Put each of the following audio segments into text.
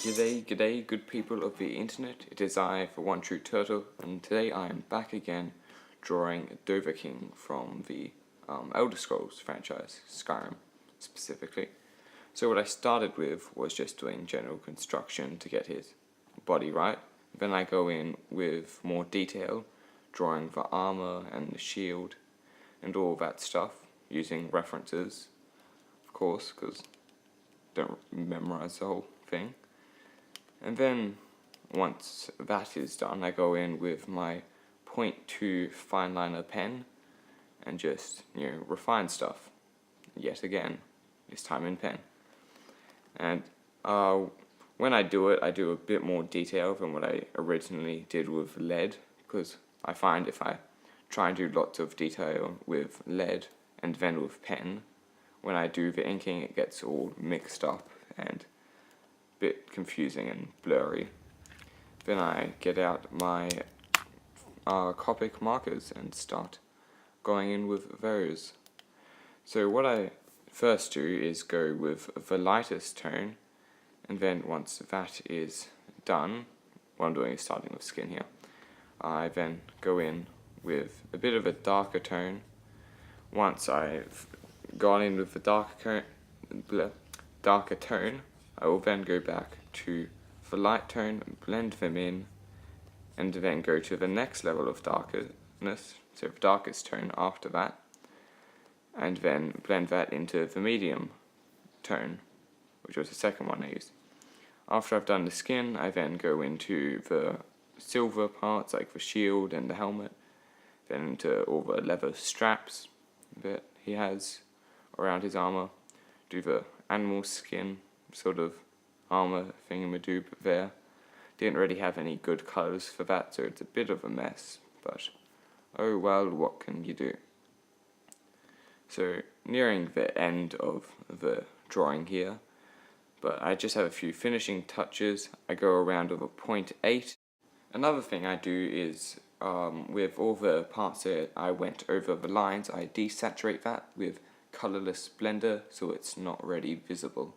G'day, good people of the internet. It is I, for OneTrueTurtle, and today I am back again drawing Dovakhin from the Elder Scrolls franchise, Skyrim specifically. So what I started with was just doing general construction to get his body right. Then I go in with more detail, drawing the armor and the shield and all that stuff, using references, of course, because don't memorize the whole thing. And then once that is done, I go in with my 0.2 fine liner pen and just, refine stuff yet again, this time in pen. And when I do it, I do a bit more detail than what I originally did with lead, because I find if I try and do lots of detail with lead and then with pen, when I do the inking it gets all mixed up and a bit confusing and blurry. Then I get out my Copic markers and start going in with those. So what I first do is go with the lightest tone, and then once that is done, what I'm doing is starting with skin here, I then go in with a bit of a darker tone. Once I've gone in with the darker tone, I will then go back to the light tone, blend them in, and then go to the next level of darkness, so the darkest tone after that, and then blend that into the medium tone, which was the second one I used. After I've done the skin, I then go into the silver parts, like the shield and the helmet, then into all the leather straps that he has around his armor, do the animal skin sort of armor thingamadoob there. Didn't really have any good colours for that, so it's a bit of a mess, but oh well, what can you do? So nearing the end of the drawing here, but I just have a few finishing touches. I go around with a 0.8. Another thing I do is with all the parts that I went over the lines, I desaturate that with colourless blender so it's not really visible.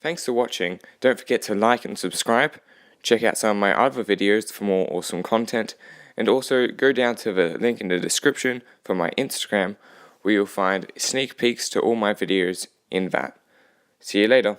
Thanks for watching. Don't forget to like and subscribe. Check out some of my other videos for more awesome content, and also go down to the link in the description for my Instagram, where you'll find sneak peeks to all my videos in that. See you later.